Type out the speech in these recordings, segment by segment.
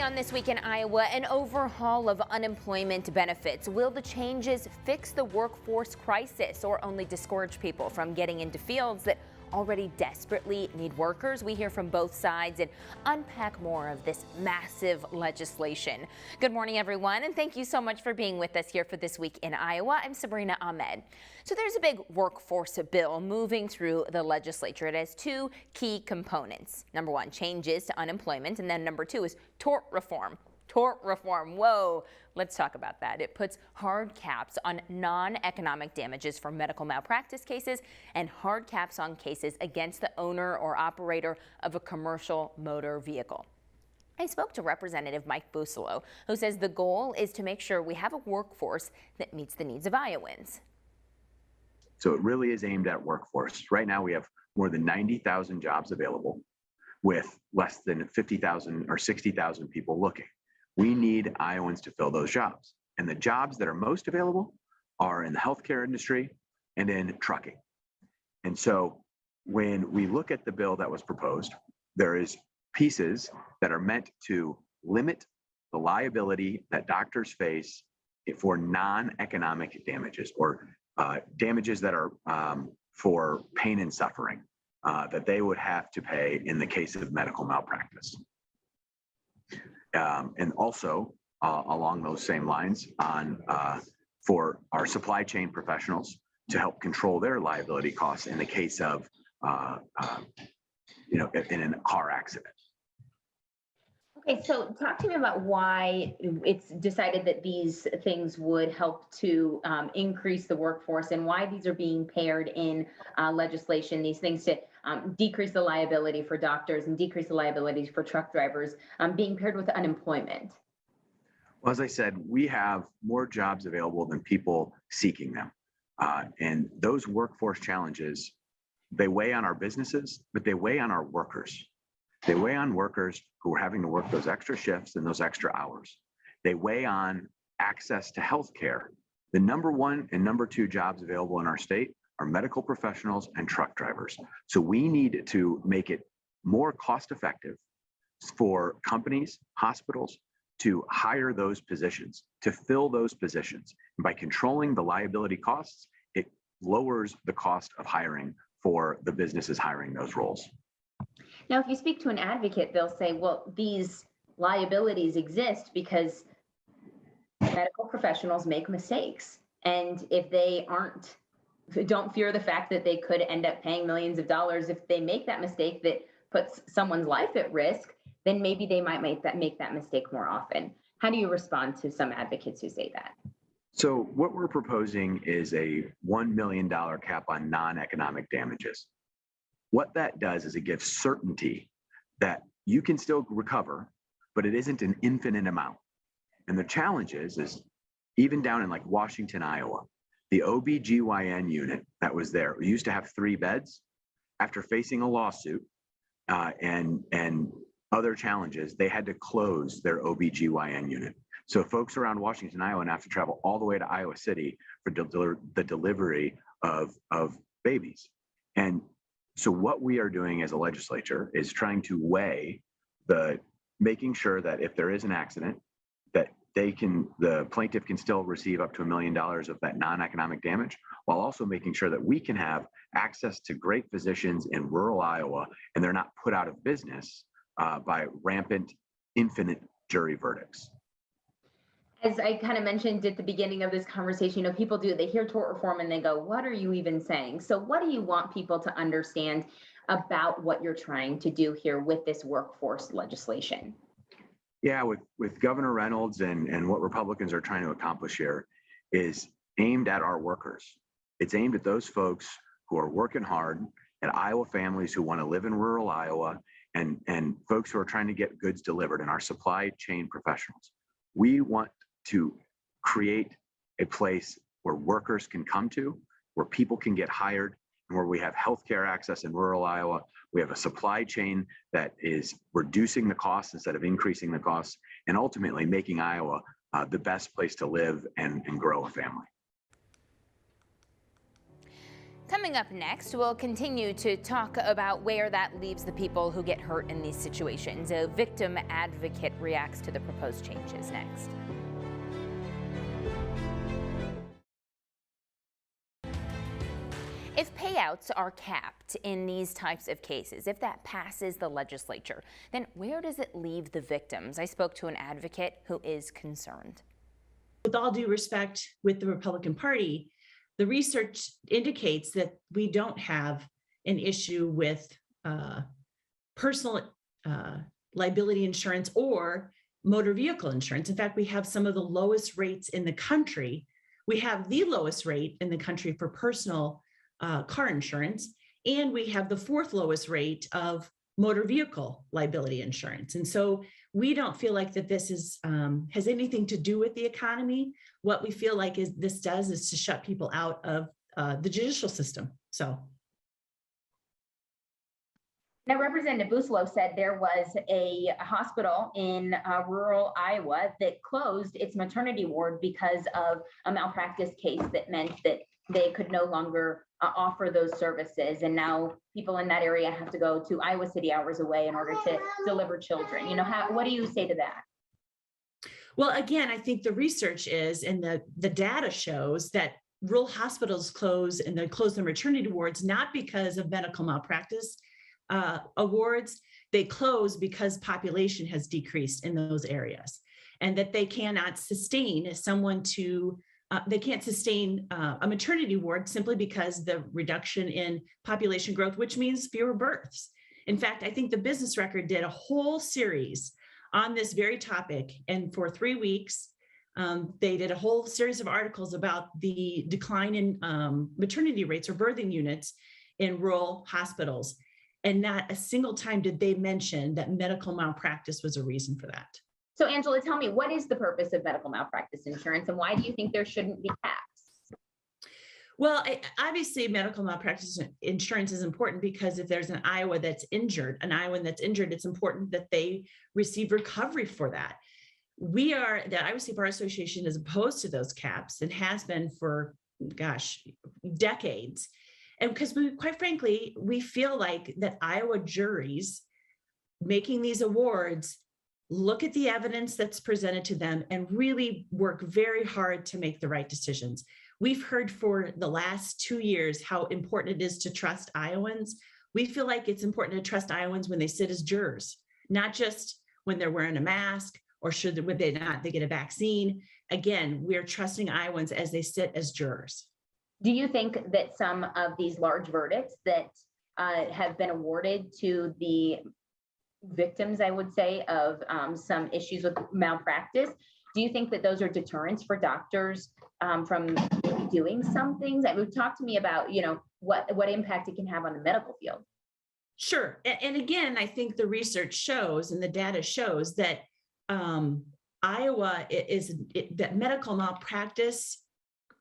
on This Week in Iowa, an overhaul of unemployment benefits. Will the changes fix the workforce crisis or only discourage people from getting into fields that already desperately need workers? We hear from both sides and unpack more of this massive legislation. Good morning, everyone, and thank you so much for being with us here for This Week in Iowa. I'm Sabrina Ahmed. So there's a big workforce bill moving through the legislature. It has two key components. Number one, changes to unemployment, and then number two is tort reform. Tort reform, whoa, let's talk about that. It puts hard caps on non-economic damages for medical malpractice cases and hard caps on cases against the owner or operator of a commercial motor vehicle. I spoke to Representative Mike Busolo, who says the goal is to make sure we have a workforce that meets the needs of Iowans. So it really is aimed at workforce. Right now we have more than 90,000 jobs available with less than 50,000 or 60,000 people looking. We need Iowans to fill those jobs. And the jobs that are most available are in the healthcare industry and in trucking. And so when we look at the bill that was proposed, there is pieces that are meant to limit the liability that doctors face for non-economic damages or damages that are for pain and suffering that they would have to pay in the case of medical malpractice. And also along those same lines for our supply chain professionals to help control their liability costs in the case of, in a car accident. Okay, so talk to me about why it's decided that these things would help to increase the workforce and why these are being paired in legislation, these things to decrease the liability for doctors and decrease the liability for truck drivers being paired with unemployment. Well, as I said, we have more jobs available than people seeking them. And those workforce challenges, they weigh on our businesses, but they weigh on our workers. They weigh on workers who are having to work those extra shifts and those extra hours. They weigh on access to health care. The number one and number two jobs available in our state are medical professionals and truck drivers. So we need to make it more cost effective for companies, hospitals to hire those positions, to fill those positions. And by controlling the liability costs, it lowers the cost of hiring for the businesses hiring those roles. Now, if you speak to an advocate, they'll say, well, these liabilities exist because medical professionals make mistakes. And if they don't fear the fact that they could end up paying millions of dollars if they make that mistake that puts someone's life at risk, then maybe they might make that mistake more often. How do you respond to some advocates who say that? So what we're proposing is a $1 million cap on non-economic damages. What that does is it gives certainty that you can still recover, but it isn't an infinite amount. And the challenge is even down in like Washington, Iowa, the OBGYN unit that was there, we used to have 3 beds. After facing a lawsuit and other challenges, they had to close their OBGYN unit. So folks around Washington, Iowa have to travel all the way to Iowa City for the delivery of babies. And so what we are doing as a legislature is trying to weigh making sure that if there is an accident, that the plaintiff can still receive up to $1 million of that non-economic damage, while also making sure that we can have access to great physicians in rural Iowa and they're not put out of business by rampant, infinite jury verdicts. As I kind of mentioned at the beginning of this conversation, people they hear tort reform and they go, what are you even saying? So what do you want people to understand about what you're trying to do here with this workforce legislation? Yeah, with Governor Reynolds and what Republicans are trying to accomplish here is aimed at our workers. It's aimed at those folks who are working hard, at Iowa families who want to live in rural Iowa, and folks who are trying to get goods delivered, and our supply chain professionals. We want to create a place where workers can come to, where people can get hired, and where we have healthcare access in rural Iowa. We have a supply chain that is reducing the costs instead of increasing the costs, and ultimately making Iowa the best place to live and grow a family. Coming up next, we'll continue to talk about where that leaves the people who get hurt in these situations. A victim advocate reacts to the proposed changes next. If payouts are capped in these types of cases, if that passes the legislature, then where does it leave the victims? I spoke to an advocate who is concerned. With all due respect with the Republican Party, the research indicates that we don't have an issue with personal liability insurance or motor vehicle insurance. In fact, we have some of the lowest rates in the country. We have the lowest rate in the country for personal car insurance, and we have the fourth lowest rate of motor vehicle liability insurance. And so we don't feel like that this is has anything to do with the economy. What we feel like this does is to shut people out of the judicial system. So. Now, Representative Buslow said there was a hospital in rural Iowa that closed its maternity ward because of a malpractice case that meant that they could no longer offer those services. And now people in that area have to go to Iowa City hours away in order to deliver children. You know, what do you say to that? Well, again, I think the research is, and the data shows that rural hospitals close, and they close their maternity wards, not because of medical malpractice awards. They close because population has decreased in those areas, and that they cannot sustain they can't sustain a maternity ward simply because the reduction in population growth, which means fewer births. In fact, I think the Business Record did a whole series on this very topic, and for 3 weeks, they did a whole series of articles about the decline in maternity rates or birthing units in rural hospitals. And not a single time did they mention that medical malpractice was a reason for that. So Angela, tell me, what is the purpose of medical malpractice insurance, and why do you think there shouldn't be caps? Well, obviously medical malpractice insurance is important because if there's an Iowan that's injured, it's important that they receive recovery for that. The Iowa State Bar Association is opposed to those caps and has been for, decades. And because quite frankly, we feel like that Iowa juries making these awards look at the evidence that's presented to them and really work very hard to make the right decisions. We've heard for the last 2 years how important it is to trust Iowans. We feel like it's important to trust Iowans when they sit as jurors, not just when they're wearing a mask or would they get a vaccine. Again, we're trusting Iowans as they sit as jurors. Do you think that some of these large verdicts that have been awarded to the victims, I would say, of some issues with malpractice, do you think that those are deterrents for doctors from doing some things? Talk to me about, what impact it can have on the medical field. Sure. And again, I think the research shows and the data shows that Iowa that medical malpractice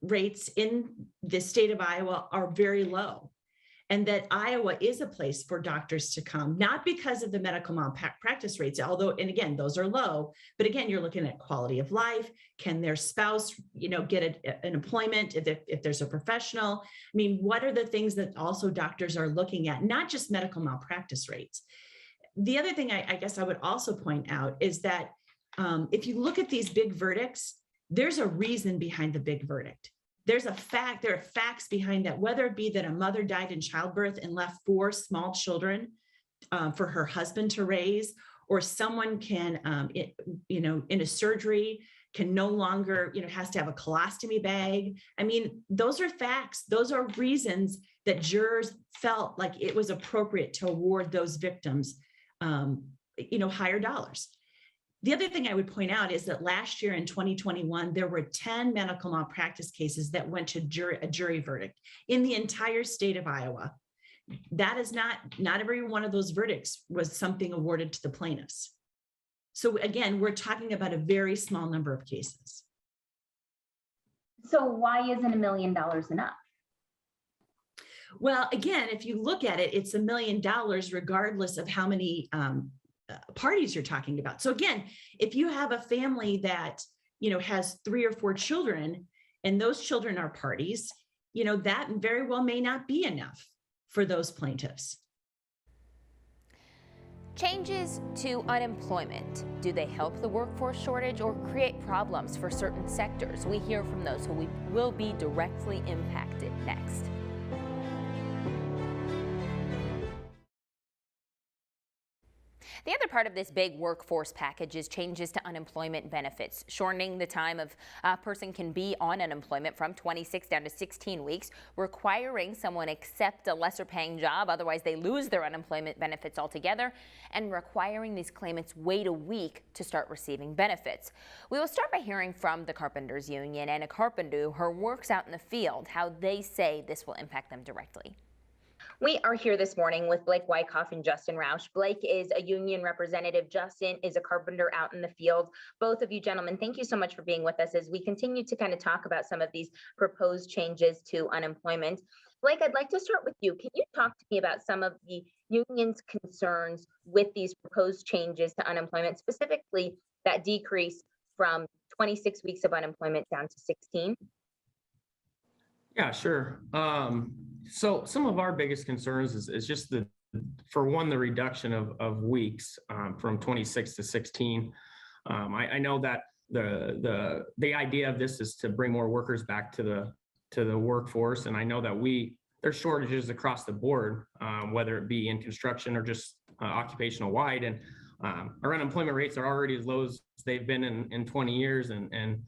rates in the state of Iowa are very low, and that Iowa is a place for doctors to come, not because of the medical malpractice rates, although, and again, those are low, but again, you're looking at quality of life. Can their spouse, get an employment if there's a professional? I mean, what are the things that also doctors are looking at, not just medical malpractice rates? The other thing I guess I would also point out is that if you look at these big verdicts, there's a reason behind the big verdict. There are facts behind that, whether it be that a mother died in childbirth and left 4 small children for her husband to raise, or someone can, in a surgery can no longer, has to have a colostomy bag. I mean, those are facts. Those are reasons that jurors felt like it was appropriate to award those victims, higher dollars. The other thing I would point out is that last year in 2021, there were 10 medical malpractice cases that went to a jury verdict in the entire state of Iowa. That is not every one of those verdicts was something awarded to the plaintiffs. So again, we're talking about a very small number of cases. So why isn't $1 million enough? Well, again, if you look at it, it's $1 million regardless of how many parties you're talking about. So again, if you have a family that, has 3 or 4 children, and those children are parties, that very well may not be enough for those plaintiffs. Changes to unemployment. Do they help the workforce shortage or create problems for certain sectors? We hear from those who will be directly impacted next. The other part of this big workforce package is changes to unemployment benefits, shortening the time a person can be on unemployment from 26 down to 16 weeks, requiring someone accept a lesser paying job, otherwise they lose their unemployment benefits altogether, and requiring these claimants wait a week to start receiving benefits. We will start by hearing from the Carpenters Union and a carpenter who works out in the field, how they say this will impact them directly. We are here this morning with Blake Wyckoff and Justin Roush. Blake is a union representative. Justin is a carpenter out in the field. Both of you gentlemen, thank you so much for being with us as we continue to kind of talk about some of these proposed changes to unemployment. Blake, I'd like to start with you. Can you talk to me about some of the union's concerns with these proposed changes to unemployment, specifically that decrease from 26 weeks of unemployment down to 16? Yeah, sure. So some of our biggest concerns is just for one, the reduction of weeks from 26 to 16. I know that the idea of this is to bring more workers back to the workforce, and I know that there's shortages across the board, whether it be in construction or just occupational wide, and our unemployment rates are already as low as they've been in 20 years, and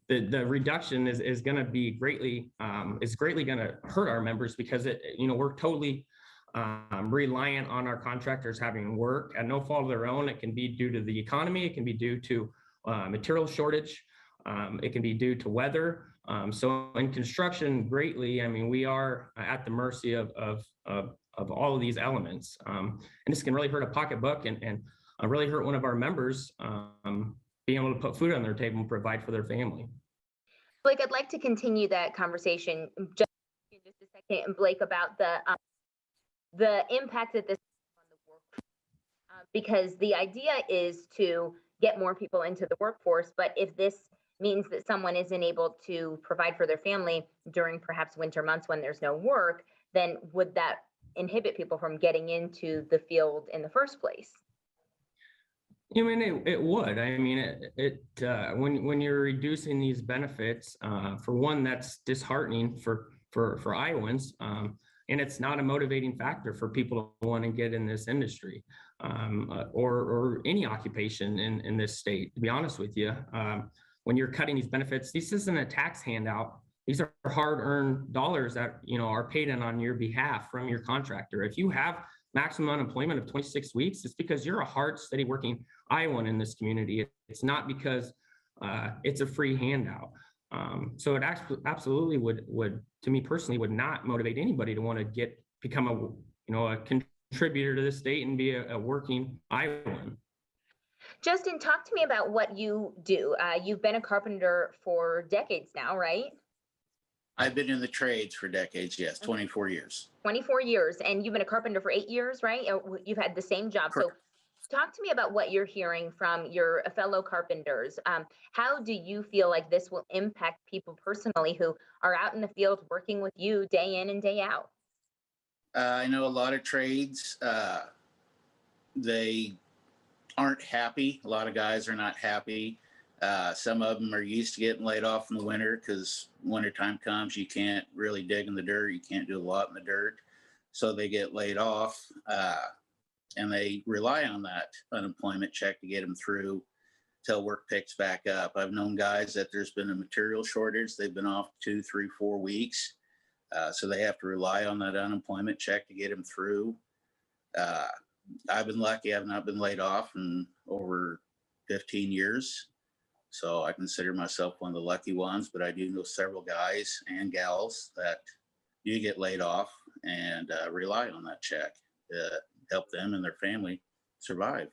the reduction is going to be greatly going to hurt our members because we're totally reliant on our contractors having work at no fault of their own. It can be due to the economy. It can be due to material shortage. It can be due to weather. So in construction, greatly, we are at the mercy of all of these elements, and this can really hurt a pocketbook and really hurt one of our members being able to put food on their table and provide for their family. Blake, I'd like to continue that conversation just in just a second, and Blake, about the impact that this has on the workforce, because the idea is to get more people into the workforce, but if this means that someone isn't able to provide for their family during perhaps winter months when there's no work, then would that inhibit people from getting into the field in the first place? It would. When you're reducing these benefits, for one, that's disheartening for Iowans, and it's not a motivating factor for people to want to get in this industry, or any occupation in this state. To be honest with you, when you're cutting these benefits, this isn't a tax handout. These are hard-earned dollars that are paid in on your behalf from your contractor. If you have maximum unemployment of 26 weeks, it's because you're a hard, steady working Iowan in this community. It's not because it's a free handout. So it absolutely would, to me personally, would not motivate anybody to want to become a contributor to the state and be a working Iowan. Justin, talk to me about what you do. You've been a carpenter for decades now, right? I've been in the trades for decades, yes, 24 years. 24 years, and you've been a carpenter for 8 years, right? You've had the same job. Correct. So talk to me about what you're hearing from your fellow carpenters. How do you feel like this will impact people personally who are out in the field working with you day in and day out? I know a lot of trades, they aren't happy. A lot of guys are not happy. Some of them are used to getting laid off in the winter because wintertime comes, you can't really dig in the dirt. You can't do a lot in the dirt. So they get laid off, and they rely on that unemployment check to get them through till work picks back up. I've known guys that there's been a material shortage. They've been off 2, 3, 4 weeks. So they have to rely on that unemployment check to get them through. I've been lucky. I've not been laid off in over 15 years. So I consider myself one of the lucky ones, but I do know several guys and gals that do get laid off and rely on that check to help them and their family survive.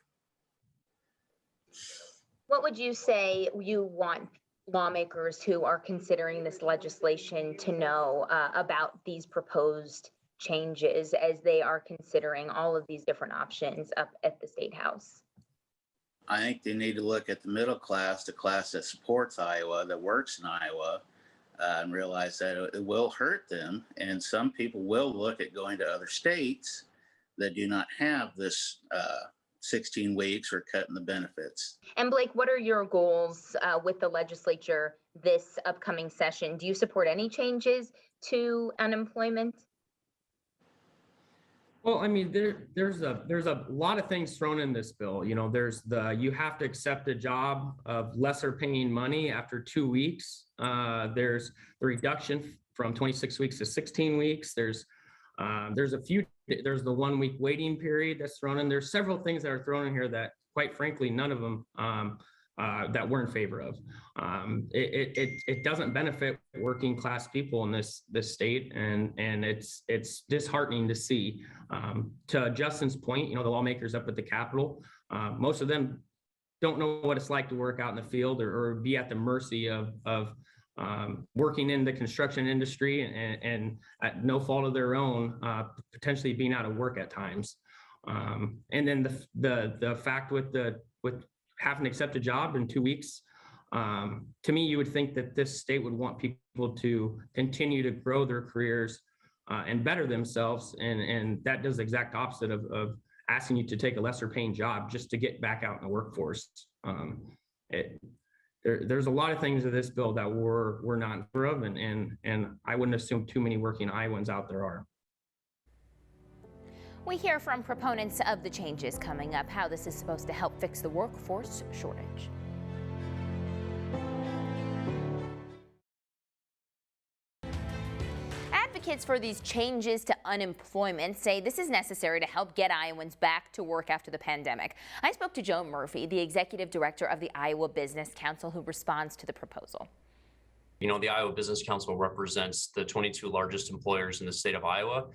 What would you say you want lawmakers who are considering this legislation to know about these proposed changes as they are considering all of these different options up at the State House? I think they need to look at the middle class, the class that supports Iowa, that works in Iowa. and realize that it will hurt them. And some people will look at going to other states that do not have this 16 weeks or cutting the benefits. And Blake, what are your goals with the legislature this upcoming session? Do you support any changes to unemployment? Well, I mean, there's a lot of things thrown in this bill. You know, there's you have to accept a job of lesser paying money after 2 weeks. There's the reduction from 26 weeks to 16 weeks. There's the 1 week waiting period that's thrown in. There's several things that are thrown in here that, quite frankly, none of them that we're in favor of. It doesn't benefit working class people in this state, and it's disheartening to see. To Justin's point, you know, the lawmakers up at the Capitol, most of them don't know what it's like to work out in the field or be at the mercy of working in the construction industry and at no fault of their own, potentially being out of work at times. And then the fact with having to accept a job in 2 weeks, to me, you would think that this state would want people to continue to grow their careers and better themselves. And that does the exact opposite of asking you to take a lesser paying job just to get back out in the workforce. There's a lot of things in this bill that we're not in favor of, and I wouldn't assume too many working Iowans out there are. We hear from proponents of the changes coming up, how this is supposed to help fix the workforce shortage. Advocates for these changes to unemployment say this is necessary to help get Iowans back to work after the pandemic. I spoke to Joe Murphy, the executive director of the Iowa Business Council, who responds to the proposal. You know, the Iowa Business Council represents the 22 largest employers in the state of Iowa.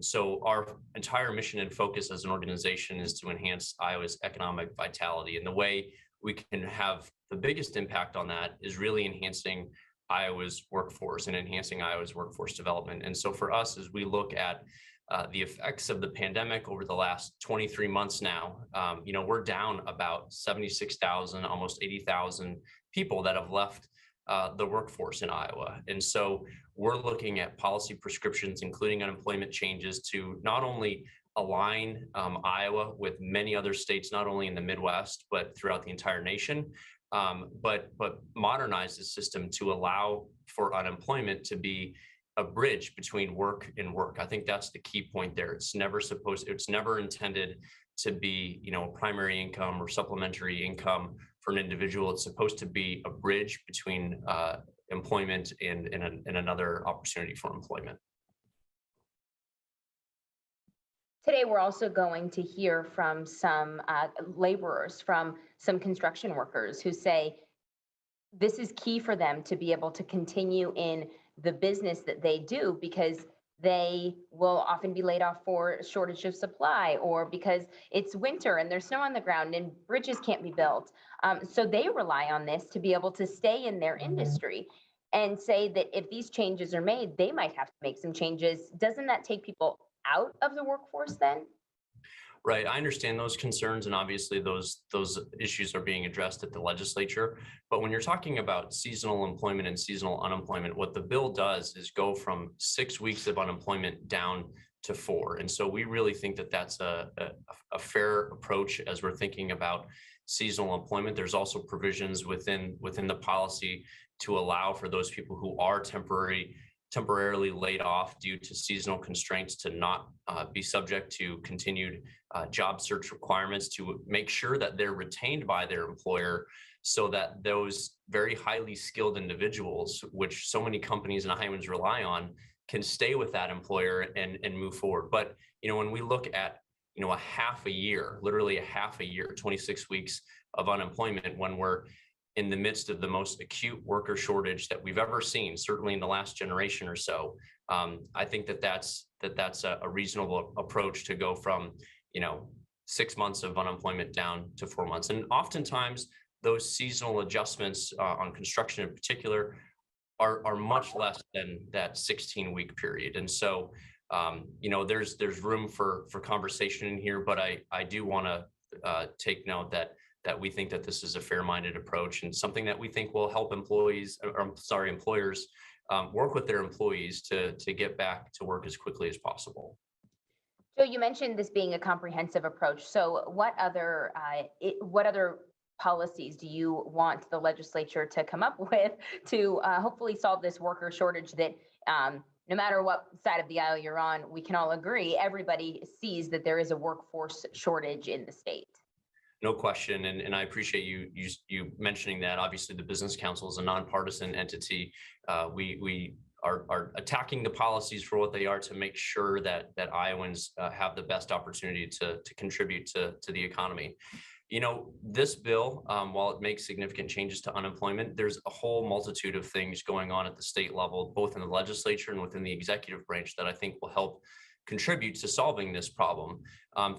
So our entire mission and focus as an organization is to enhance Iowa's economic vitality. And the way we can have the biggest impact on that is really enhancing Iowa's workforce and enhancing Iowa's workforce development. And so for us, as we look at the effects of the pandemic over the last 23 months now, you know, we're down about 76,000, almost 80,000 people that have left the workforce in Iowa. And so we're looking at policy prescriptions, including unemployment changes, to not only align Iowa with many other states, not only in the Midwest, but throughout the entire nation, but modernize the system to allow for unemployment to be a bridge between work and work. I think that's the key point there. It's never intended to be, you know, primary income or supplementary income for an individual. It's supposed to be a bridge between employment and another opportunity for employment. Today, we're also going to hear from some laborers, from some construction workers who say this is key for them to be able to continue in the business that they do, because they will often be laid off for shortage of supply, or because it's winter and there's snow on the ground and bridges can't be built. So they rely on this to be able to stay in their industry, and say that if these changes are made, they might have to make some changes. Doesn't that take people out of the workforce then? Right. I understand those concerns, and obviously those issues are being addressed at the legislature. But when you're talking about seasonal employment and seasonal unemployment, what the bill does is go from 6 weeks of unemployment down to 4. And so we really think that that's a fair approach as we're thinking about seasonal employment. There's also provisions within the policy to allow for those people who are temporarily laid off due to seasonal constraints to not be subject to continued job search requirements, to make sure that they're retained by their employer, so that those very highly skilled individuals, which so many companies and Iowans rely on, can stay with that employer and move forward. But, you know, when we look at, you know, a half a year, literally a half a year, 26 weeks of unemployment, when we're in the midst of the most acute worker shortage that we've ever seen, certainly in the last generation or so, I think that's a reasonable approach to go from, you know, 6 months of unemployment down to 4 months. And oftentimes those seasonal adjustments on construction in particular are much less than that 16-week period. And so, you know, there's room for conversation in here, but I do want to take note that that we think that this is a fair-minded approach and something that we think will help employers work with their employees to get back to work as quickly as possible. Joe, you mentioned this being a comprehensive approach. So what other policies do you want the legislature to come up with to hopefully solve this worker shortage that no matter what side of the aisle you're on, we can all agree, everybody sees that there is a workforce shortage in the state? No question, and I appreciate you mentioning that. Obviously, the Business Council is a nonpartisan entity. We are attacking the policies for what they are to make sure that Iowans have the best opportunity to contribute to the economy. You know, this bill, while it makes significant changes to unemployment, there's a whole multitude of things going on at the state level, both in the legislature and within the executive branch, that I think will help contribute to solving this problem.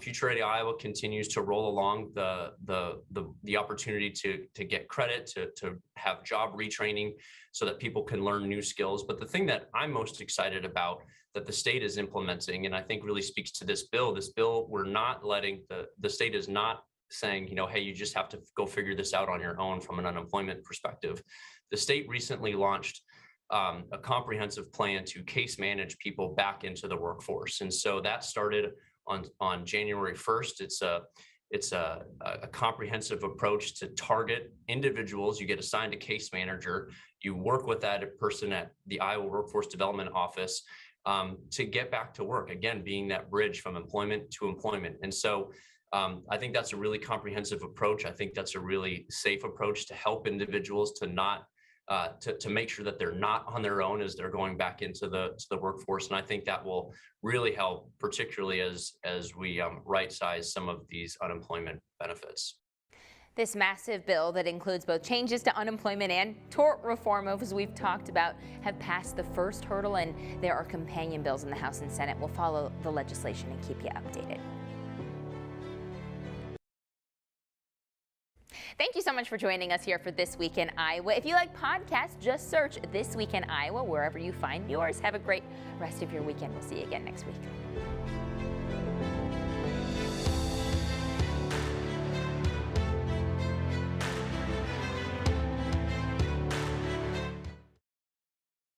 Future Ready Iowa continues to roll along the opportunity to get credit, to have job retraining so that people can learn new skills. But the thing that I'm most excited about that the state is implementing, and I think really speaks to this bill, we're not letting the state is not saying, you know, hey, you just have to go figure this out on your own from an unemployment perspective. The state recently launched a comprehensive plan to case manage people back into the workforce. And so that started on January 1st. It's a comprehensive approach to target individuals. You get assigned a case manager. You work with that person at the Iowa Workforce Development Office to get back to work, again, being that bridge from employment to employment. And so I think that's a really comprehensive approach. I think that's a really safe approach to help individuals to not to make sure that they're not on their own as they're going back into the workforce. And I think that will really help, particularly as we right size some of these unemployment benefits. This massive bill that includes both changes to unemployment and tort reform, as we've talked about, have passed the first hurdle, and there are companion bills in the House and Senate. We'll follow the legislation and keep you updated. Thank you so much for joining us here for This Week in Iowa. If you like podcasts, just search This Week in Iowa wherever you find yours. Have a great rest of your weekend. We'll see you again next week.